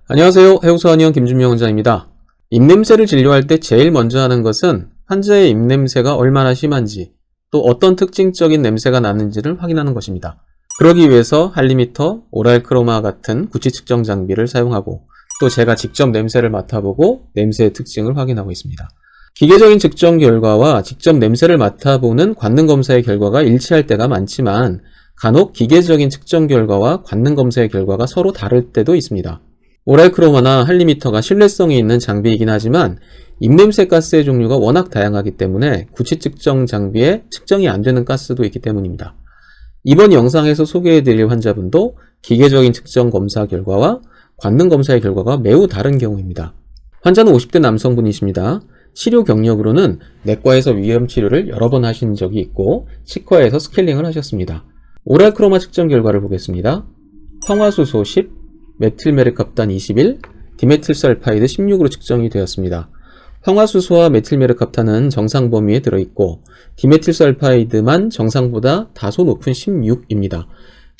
안녕하세요. 해우소한의원 김준명 원장입니다. 입냄새를 진료할 때 제일 먼저 하는 것은 환자의 입냄새가 얼마나 심한지, 또 어떤 특징적인 냄새가 나는지를 확인하는 것입니다. 그러기 위해서 할리미터, 오랄크로마 같은 구취 측정 장비를 사용하고, 또 제가 직접 냄새를 맡아보고 냄새의 특징을 확인하고 있습니다. 기계적인 측정 결과와 직접 냄새를 맡아보는 관능 검사의 결과가 일치할 때가 많지만, 간혹 기계적인 측정 결과와 관능 검사의 결과가 서로 다를 때도 있습니다. 오랄크로마나 할리미터가 신뢰성이 있는 장비이긴 하지만 입냄새 가스의 종류가 워낙 다양하기 때문에 구취 측정 장비에 측정이 안 되는 가스도 있기 때문입니다. 이번 영상에서 소개해드릴 환자분도 기계적인 측정 검사 결과와 관능 검사의 결과가 매우 다른 경우입니다. 환자는 50대 남성분이십니다. 치료 경력으로는 내과에서 위염 치료를 여러 번 하신 적이 있고 치과에서 스케일링을 하셨습니다. 오랄크로마 측정 결과를 보겠습니다. 황화수소 10, 메틸메르캅탄 21, 디메틸설파이드 16으로 측정이 되었습니다. 황화수소와 메틸메르캅탄은 정상 범위에 들어있고 디메틸설파이드만 정상보다 다소 높은 16입니다.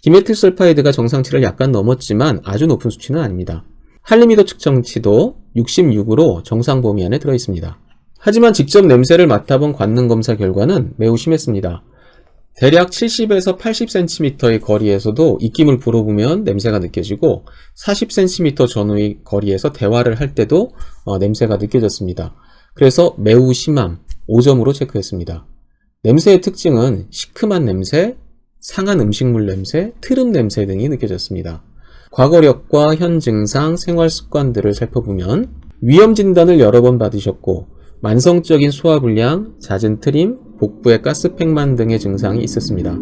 디메틸설파이드가 정상치를 약간 넘었지만 아주 높은 수치는 아닙니다. 할리미터 측정치도 66으로 정상 범위 안에 들어있습니다. 하지만 직접 냄새를 맡아본 관능 검사 결과는 매우 심했습니다. 대략 70에서 80cm의 거리에서도 입김을 불어보면 냄새가 느껴지고 40cm 전후의 거리에서 대화를 할 때도 냄새가 느껴졌습니다. 그래서 매우 심함 5점으로 체크했습니다. 냄새의 특징은 시큼한 냄새, 상한 음식물 냄새, 트름 냄새 등이 느껴졌습니다. 과거력과 현 증상, 생활 습관들을 살펴보면 위염 진단을 여러 번 받으셨고 만성적인 소화불량, 잦은 트림, 복부의 가스팽만 등의 증상이 있었습니다.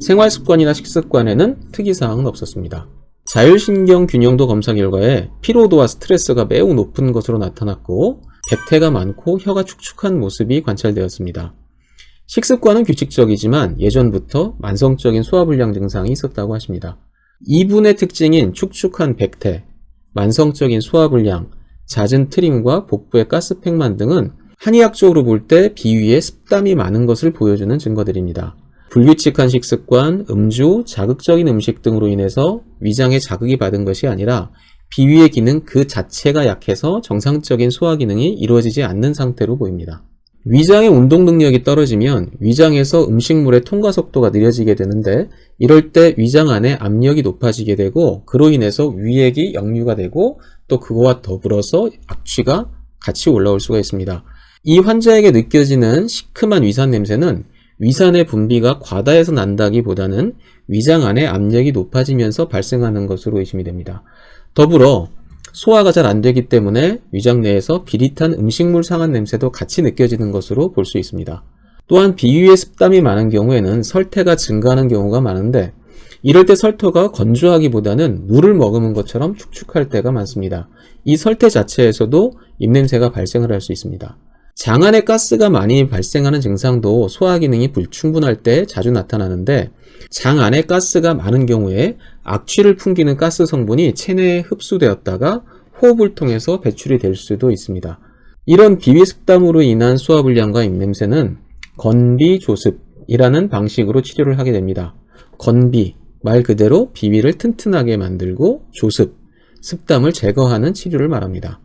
생활습관이나 식습관에는 특이사항은 없었습니다. 자율신경 균형도 검사 결과에 피로도와 스트레스가 매우 높은 것으로 나타났고 백태가 많고 혀가 축축한 모습이 관찰되었습니다. 식습관은 규칙적이지만 예전부터 만성적인 소화불량 증상이 있었다고 하십니다. 이분의 특징인 축축한 백태, 만성적인 소화불량, 잦은 트림과 복부의 가스팽만 등은 한의학적으로 볼 때 비위에 습담이 많은 것을 보여주는 증거들입니다. 불규칙한 식습관, 음주, 자극적인 음식 등으로 인해서 위장에 자극이 받은 것이 아니라 비위의 기능 그 자체가 약해서 정상적인 소화 기능이 이루어지지 않는 상태로 보입니다. 위장의 운동 능력이 떨어지면 위장에서 음식물의 통과 속도가 느려지게 되는데 이럴 때 위장 안에 압력이 높아지게 되고 그로 인해서 위액이 역류가 되고 또 그거와 더불어서 악취가 같이 올라올 수가 있습니다. 이 환자에게 느껴지는 시큼한 위산 냄새는 위산의 분비가 과다해서 난다기보다는 위장 안에 압력이 높아지면서 발생하는 것으로 의심이 됩니다. 더불어 소화가 잘 안 되기 때문에 위장 내에서 비릿한 음식물 상한 냄새도 같이 느껴지는 것으로 볼 수 있습니다. 또한 비위에 습담이 많은 경우에는 설태가 증가하는 경우가 많은데 이럴 때 설터가 건조하기보다는 물을 머금은 것처럼 축축할 때가 많습니다. 이 설태 자체에서도 입냄새가 발생을 할 수 있습니다. 장 안에 가스가 많이 발생하는 증상도 소화 기능이 불충분할 때 자주 나타나는데 장 안에 가스가 많은 경우에 악취를 풍기는 가스 성분이 체내에 흡수되었다가 호흡을 통해서 배출이 될 수도 있습니다. 이런 비위 습담으로 인한 소화불량과 입냄새는 건비조습이라는 방식으로 치료를 하게 됩니다. 건비, 말 그대로 비위를 튼튼하게 만들고 조습, 습담을 제거하는 치료를 말합니다.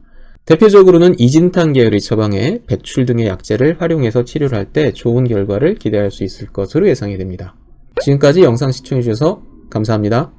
대표적으로는 이진탄 계열의 처방에 백출 등의 약재를 활용해서 치료를 할 때 좋은 결과를 기대할 수 있을 것으로 예상이 됩니다. 지금까지 영상 시청해주셔서 감사합니다.